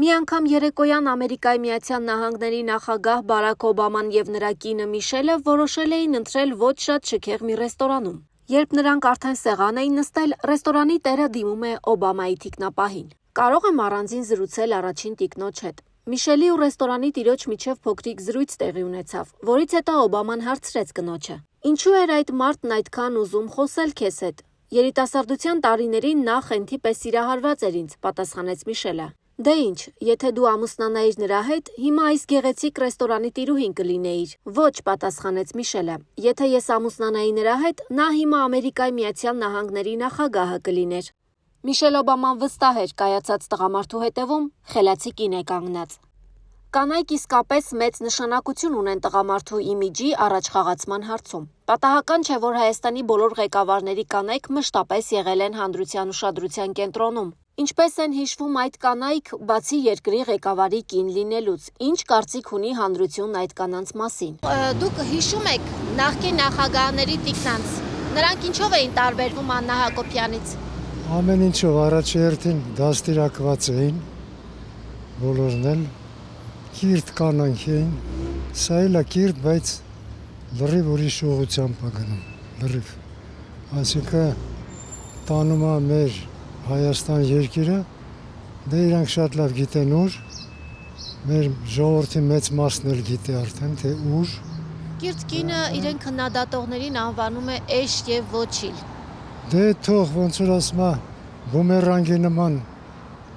Մի անգամ երեկոյան Ամերիկայի Միացյալ Նահանգների նախագահ Բարաք Օբաման եւ նրա կինը Միշելը որոշել էին ընտրել ոչ շատ շքեղ մի ռեստորանում։ Երբ նրանք արդեն սեղան էին նստել, ռեստորանի տերը դիմում է Օբամայի թիկնապահին։ Կարող եմ առանձին զրուցել առաջին տիկնոջ հետ։ Միշելի ու ռեստորանի տիրոջ միջև փոքրիկ զրույց տեղի ունեցավ, որից հետո Օբաման հարցրեց կնոջը. «Ինչու էր այդ մարդն այդքան ուզում խոսել քեզ հետ»։ «Երիտասարդության տարիներին նա խենթի պես սիրահարված էր ինձ», պատասխանեց Միշելը։ «Դե ինչ, եթե դու ամուսնանայիր նրա հետ, հիմա այս գեղեցիկ ռեստորանի տիրուհին կլինեիր»։ «Ոչ», պատասխանեց Միշելը, «եթե ես ամուսնանայի նրա հետ, նա հիմա Ամերիկայի Միացյալ Նահանգների նախագահը կլիներ»։ Միշել Օբաման վստահ էր կայացած տղամարդու հետևում խելացի կին է կանգնած։ Կանայք իսկապես մեծ նշանակություն ունեն տղամարդու իմիջի առաջխաղացման հարցում։ Պատահական չէ, որ Հայաստանի բոլոր ղեկավարների կանայք մշտապես եղել են հանրության ուշադրության կենտրոնում։ Ինչպես են հիշվում այդ կանայք, բացի երկրի ղեկավարի կին լինելուց, ինչ կարծիք ունի հանրությունն այդ կանանց մասին։ Դուք հիշում եք նախկին նախագահների տիկնանց, նրանք ինչով էին տարբերվում Աննա Հակոբյանից։ Ամեն ինչով առաջերտին դաստիարակված էին, բոլորն էլ կիրթ կանանք էին, սա էլ է կիրթ, բայց լրիվ ուրիշ ուղղությամբ է գնում, լրիվ։ Այսինքն տանում է մեր Հայաստան երկիրը, դե իրանք շատ լավ գիտեն ուր, մեր ժողովրդի մեծ մասն էլ գիտի արդեն, թե ուր։ Կիրթ կինը իրեն քննադատողներին անվանում է էշ եւ ոչիլ։ Դե թող ոնց որ ասում է բումերանգի նման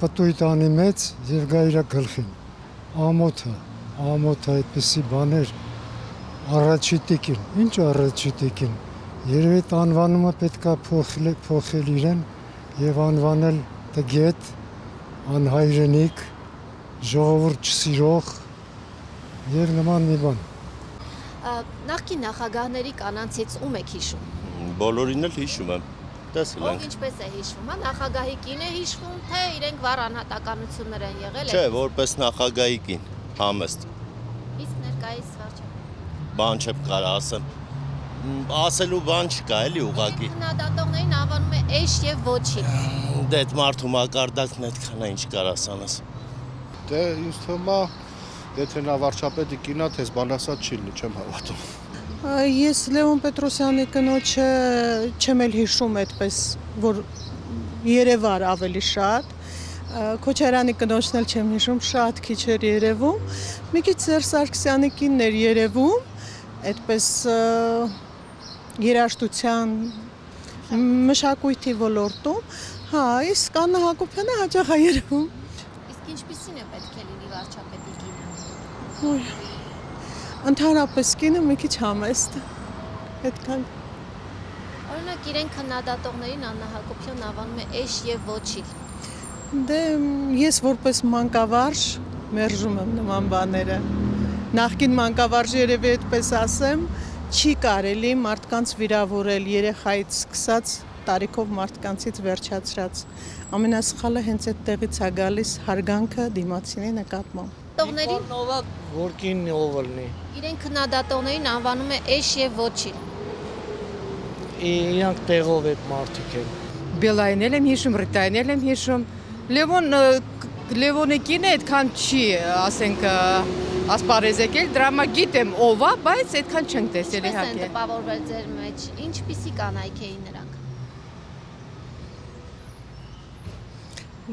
պտույտ անի մեծ եւ գա իր գլխին։ Ամոթը այդպիսի բաներ առաջի տիկին, ինչ առաջի տիկին։ Երևի այդ անվանումը պետքա փոխել իրեն եւ անվանել տգետ, անհայրենիք, ժողովուրդ չսիրող եւ նման մի բան։ Նախկին նախագահների կանանցից ում եք հիշում։ Բոլորին էլ հիշում եմ, տեսել Ով ենք։ ինչպես է հիշվում, նախագահի կին է հիշվում, թե իրենք վառ անհատականություններ են եղել։ Չէ, որպես նախագահի կին, համեստ։ Իսկ ներկայիս վարչապետ։ Բան չեմ կարող ասեմ։ Ասելու բան չկա, էլի ուղղակի։ Քննադատողներին անվանում է էշ եւ ոչիլ։ Դե այդ մարդու մակարդակն այդքան է, ինչ կարաս անես։ Դե ինձ թվում է, եթե նա վարչապետի կինա, թե բան ասած չի լինի, չեմ հավատում։ Ես Լևոն Պետրոսյանի կնոջը չեմ էլ հիշում այդպես, որ երևար ավելի շատ։ Քոչարյանի կնոջն էլ չեմ հիշում, շատ քիչ էր երևում։ Մի քիչ Սերժ Սարգսյանի կինն էր երևում, այդպես երաժշտության մշակույթի ոլորտում։ Հա, իսկ Աննա Հակոբյանը հաճախ է երևում։ Իսկ ինչպիսին է պետք է լինի վարչապետի կինը։ Ընդհանրապես կինը մի քիչ համեստ է, այդքան։ Օրինակ իրեն քննադատողներին Աննա Հակոբյանն անվանում է էշ եւ ոչիլ։ Դե ես որպես մանկավարժ մերժում եմ նման բաները։ Նախկին մանկավարժ երևի այդպես ասեմ, չի կարելի մարդկանց վիրավորել երեխայից սկսած տարիքով մարդկանցից վերջացրած։ Ամենասխալը հենց այդ տեղից է գալիս հարգանքը դիմացինի նկատմամբ։ Որ կինն ով լինի։ Իրեն քննադատողներին անվանում է էշ եւ ոչիլ։ Իրանք տեղով այդ մարդիկ են։ Բելային էլ եմ հիշում, Ռիտային էլ եմ հիշում։ Լևոնի կինը այդքան չի, ասենք, ասպարեզ եկել, դրամա գիտեմ ով է, բայց այդքան չենք տեսել Ինչպես են իհարկե։ տպավորվել ձեր մեջ, ինչպիսի կանայք էին նրանք։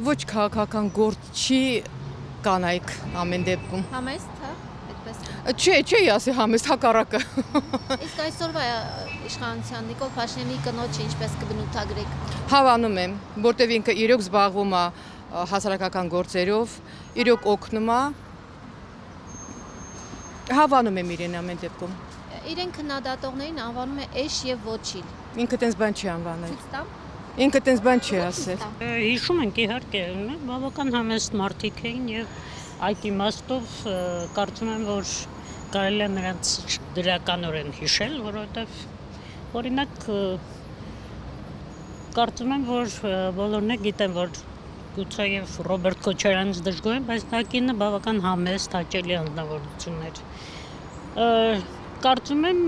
Ոչ քաղաքական գործ չի կանայք ամեն դեպքում։ Համեստ, հա, այդպես։ Չի ասի համեստ հակառակը։ Իսկ այսօրվա իշխանության Նիկոլ Փաշինյանի կնոջը ինչպես կբնութագրեք։ Հավանում եմ, որտեվ ինքը իրոք զբաղվում է հասարակական գործերով, իրոք օգնում է։ Հավանում եմ իրեն ամեն դեպքում։ Իրեն քննադատողներին անվանում է էշ եւ ոչիլ։ Ինքը տենց բան չի անվանել։ Ցույց տամ։ Ինքը տենց բան չի ասել։ Հիշում ենք իհարկե, բավական համեստ մարդիկ էին եւ այդ իմաստով կարծում եմ, որ կարելի է նրանց դրականորեն հիշել, որովհետեւ օրինակ կարծում եմ, որ բոլորն գիտեն, որ գուցե եւ Ռոբերտ Քոչարյանից դժգոհ են, բայց նա կինը բավական համեստ, հաճելի անձնավորություններ։ Կարծում եմ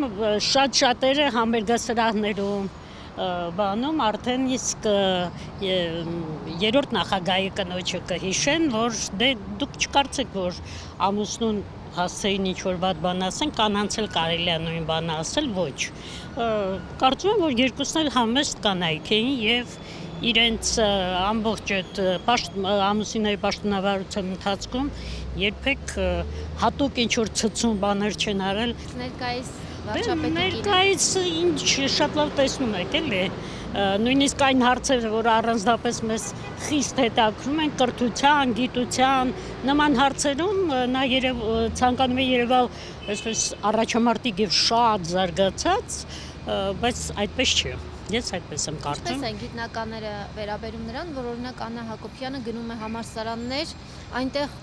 շատ շատերը համերգասրահներում բանում արդեն իսկ երրորդ նախագահի կնոջը կհիշեն, որ դուք չկարծեք, որ ամուսնուն հասցեին ինչ-որ բան ասեն, կանանց էլ կարելի է նույն բանը ասել, ոչ։ Կարծում եմ, որ երկուսն էլ համեստ կանայք էին և իրենց ամբողջ ամուսինների պաշտոնավարության ընթացքում երբեք հատուկ ինչ-որ ցցում բաներ չեն արել։ Ներկայիս վարչապետի կինը։ Ներկայիս ինչ շատ լավ տեսնում եք, էլի։ Նույնիսկ այն հարցերը, որ առանձնապես մեզ խիստ հետաքրում են կրթության, գիտության, նման հարցերում նա ցանկանում է երևալ այսպես առաջամարտիկ եւ շատ զարգացած, բայց այդպես չէ։ Ես այդպես եմ կարծում։ Ինչպես են գիտնականները վերաբերում նրան, որ օրինակ Աննա Հակոբյանը գնում է համալսարաններ, այնտեղ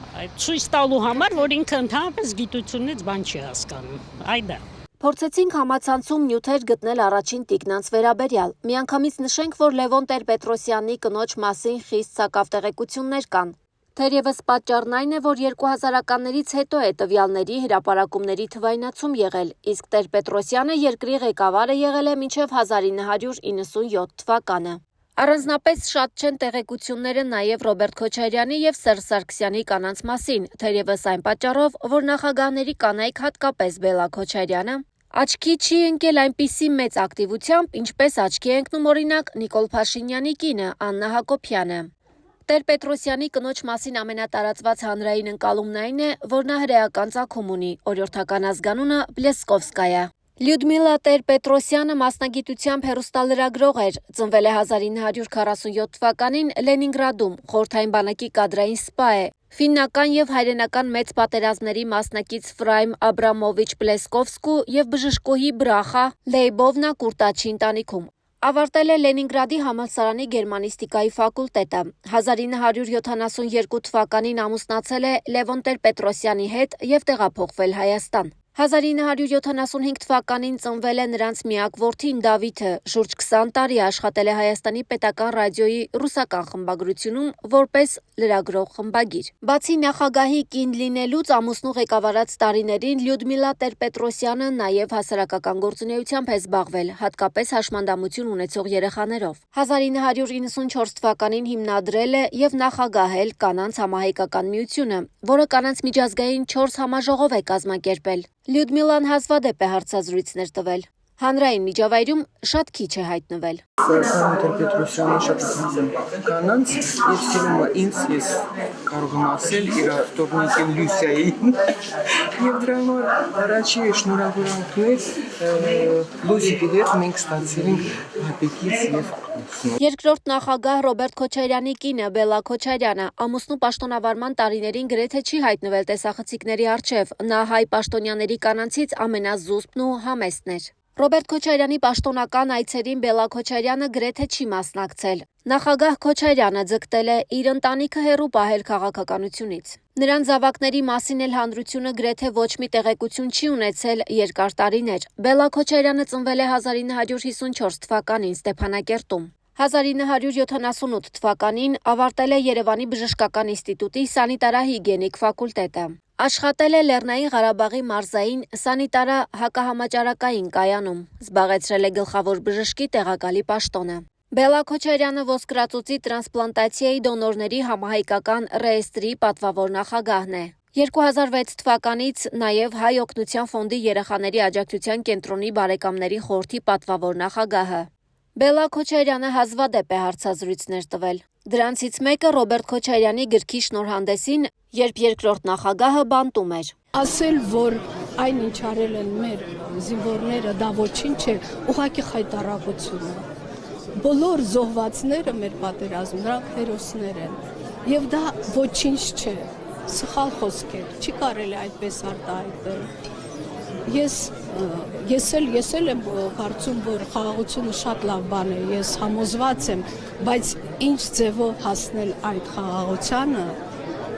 ցույց տալու համար, որ ինքը ընդհանրապես գիտությունից բան չի հասկանում։ Այդա։ Փորձեցինք համացանցում նյութեր գտնել առաջին տիկնանց վերաբերյալ։ Միանգամից նշենք, որ Լևոն Տեր-Պետրոսյանի կնոջ մասին խիստ սակավ տեղեկություններ կան։ Թերևս պատճառն այն է, որ 2000-ականներից հետո է տվյալների հրապարակումների թվայնացում եղել, իսկ Տեր-Պետրոսյանը երկրի ղեկավարը եղել է մինչև 1997 թվականը։ Առանձնապես շատ չեն տեղեկությունները նաև Ռոբերտ Քոչարյանի և Սերժ Սարգսյանի կանանց մասին, թերևս այն պատճառով, որ նախագահների կանայք, հատկապես Բելլա Քոչարյանը, աչքի չի ընկել այնպիսի մեծ ակտիվությամբ, ինչպես աչքի է ընկնում օրինակ Նիկոլ Փաշինյանի կինը Աննա Հակոբյանը։ Տեր-Պետրոսյանի կնոջ մասին ամենատարածված հանրային ընկալումն այն է, որ նա հրեական ծագում ունի, օրիորդական ազգանունը Պլեսկովսկայա։ Լյուդմիլա Տեր-Պետրոսյանը մասնագիտությամբ հեռուստալրագրող էր, ծնվել է 1947 թվականին Լենինգրադում, խորհրդային բանակի կադրային սպա է։ Ֆիննական և հայրենական մեծ պատերազմների մասնակից Ֆրայմ Աբրամովիչ Պլեսկովսկու և բժշկուհի Բրախա Լեյբովնա Կուրտաչի ընտանիքում։ Ավարտել է Լենինգրադի համալսարանի գերմանիստիկայի ֆակուլտետը։ 1972 թվականին ամուսնացել է Լևոն Տեր-Պետրոսյանի հետ և տեղափոխվել Հայաստան։ 1975 թվականին ծնվել է նրանց միակ որդին Դավիթը, շուրջ 20 տարի աշխատել է Հայաստանի պետական ռադիոյի ռուսական խմբագրությունում որպես լրագրող խմբագիր։ Բացի նախագահի կին լինելուց ամուսնու ղեկավարած տարիներին Լյուդմիլա Տեր-Պետրոսյանը նաև հասարակական գործունեությամբ է զբաղվել, հատկապես հաշմանդամություն ունեցող երեխաներով։ 1994 թվականին հիմնադրել է և նախագահել Կանանց համահայկական միությունը, որը կանանց միջազգային 4 համաժողով է կազմակերպել։ Լյուդմիլան հազվադեպ է հարցազրույցներ տվել։ Հանրային միջավայրում շատ քիչ է հայտնվել։ Տեր-Պետրոսյանը շատ հանդիպում կանանց եւ սիրում է ինձ, ես կարող եմ ասել իր տորնիկին Լուսիային եւ դրա համար առաջի շնորհավորանքներ Լուսիի հետ մենք ստացել հապիկից եւ Երկրորդ նախագահ Ռոբերտ Քոչարյանի կինը Բելլա Քոչարյանը ամուսնու պաշտոնավարման տարիներին գրեթե չի հայտնվել տեսախցիկների առջև, նա հայ պաշտոնյաների կանանցից ամենազուսպն ու համեստն էր։ Ռոբերտ Քոչարյանի պաշտոնական այցերին Բելլա Քոչարյանը գրեթե չի մասնակցել։ Նախագահ Քոչարյանը ձգտել է իր ընտանիքը հեռու պահել քաղաքականությունից։ Նրան զավակների մասին էլ հանրությունը գրեթե ոչ մի տեղեկություն չի ունեցել երկար տարիներ։ Բելլա Քոչարյանը ծնվել է 1954 թվականին Ստեփանակերտում։ 1978 թվականին ավարտել է Երևանի բժշկական ինստիտուտի սանիտարահիգիենիկ ֆակուլտետը։ Աշխատել է Լեռնային Ղարաբաղի մարզային սանիտարահակահամաճարակային կայանում, զբաղեցրել է գլխավոր բժշկի տեղակալի պաշտոնը։ Բելլա Քոչարյանը ոսկրածուծի տրանսպլանտացիայի դոնորների համահայկական ռեեստրի պատվավոր նախագահն է։ 2006 թվականից նաև Հայ օգնության ֆոնդի երեխաների աջակցության կենտրոնի բարեկամների խորհրդի պատվավոր նախագահը։ Բելլա Քոչարյանը հազվադեպ է հարցազրույցներ տվել։ Դրանցից մեկը Ռոբերտ Քոչարյանի գրքի շնորհանդեսին, երբ երկրորդ նախագահը բանտում էր։ Ասել, որ այն ինչ արել են մեր զինվորները, դա ոչինչ չէ, ուղղակի խայտարակություն է։ Բոլոր զոհվածները մեր պատերազմում, նրանք հերոսներ են, եւ դա ոչինչ չէ։ Սխալ խոսք է, չի կարելի այդպես արտահայտել։ Ես էլ եմ կարծում, որ խաղաղությունը շատ լավ բան է, ես համոզված եմ, բայց ինչ ձևով հասնել այդ խաղաղությանը,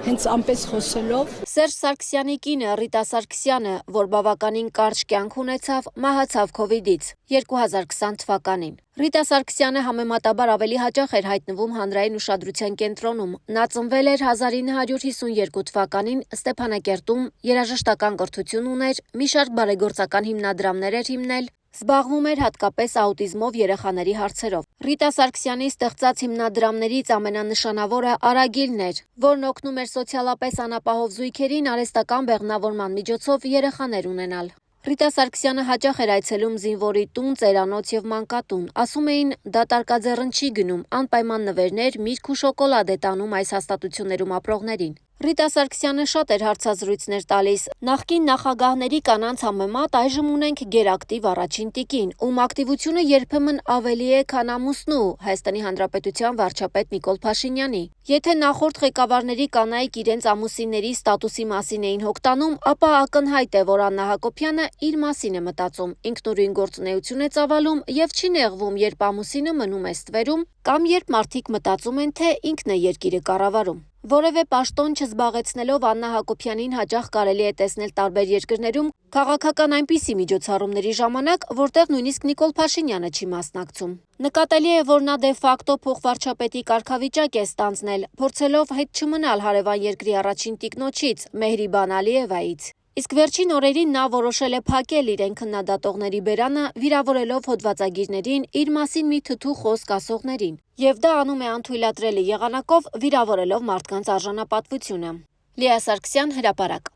հենց ամպես խոսելով։ Սերժ Սարգսյանի կինը Ռիտա Սարգսյանը, որ բավականին կարճ կյանք ունեցավ, մահացավ քովիդից 2020 թվականին։ Ռիտա Սարգսյանը համեմատաբար ավելի հաճախ էր հայտնվում հանրային ուշադրության կենտրոնում։ Նա ծնվել էր 1952 թվականին Ստեփանակերտում, երաժշտական կրթություն ուներ, մի շարք բարեգործական հիմնադրամներ էր հիմնել, Զբաղվում էր հատկապես աուտիզմով երեխաների հարցերով։ Ռիտա Սարգսյանի ստեղծած հիմնադրամներից ամենանշանավորը Արագիլն էր, որն օգնում էր սոցիալապես անապահով զույգերին արհեստական բեղմնավորման միջոցով երեխաներ ունենալ։ Ռիտա Սարգսյանը հաճախ էր այցելում զինվորի տուն, ծերանոց եւ մանկատուն։ Ասում էին, դա տարկաձեռն չի գնում, անպայման նվերներ, միրգ ու շոկոլադ է տանում այս հաստատություններում ապրողներին։ Ռիտա Սարգսյանը շատ էր հարցազրույցներ տալիս։ Նախկին նախագահների կանանց համեմատ այժմ ունենք գերակտիվ առաջին տիկին, ում ակտիվությունը երբեմն ավելի է, քան ամուսնու, Հայաստանի Հանրապետության վարչապետ Նիկոլ Փաշինյանի։ Եթե նախորդ ղեկավարների կանայք իրենց ամուսինների ստատուսի մասին էին հոգտանում, ապա ակնհայտ է, որ Աննա Հակոբյանը իր մասին է մտածում, ինքնուրույն գործունեություն է ծավալում եւ չի նեղվում, երբ ամուսինը մնում է ստվերում, կամ երբ մարդիկ մտածում են, թե ինքն է երկիրը կառավարում։ Որևէ պաշտոն չզբաղեցնելով Աննա Հակոբյանին հաճախ կարելի է տեսնել տարբեր երկրներում քաղաքական այնպիսի միջոցառումների ժամանակ, որտեղ նույնիսկ Նիկոլ Փաշինյանը չի մասնակցում։ Նկատելի է, որ նա դե ֆակտո փոխվարչապետի կարգավիճակ է ստանձնել, փորձելով հետ չմնալ հարևան երկրի առաջին տիկնոջից՝ Մեհրիբան Ալիևայից։ Իսկ վերջին օրերին նա որոշել է փակել իրեն քննադատողների բերանը, վիրավորելով հոդվածագիրներին իր մասին մի թթու խոսք ասողներին, եւ դա անում է անթույլատրելի եղանակով վիրավորելով մարդկանց արժանապատվությունը։ Լիա Սարգսյան, Հրապարակ։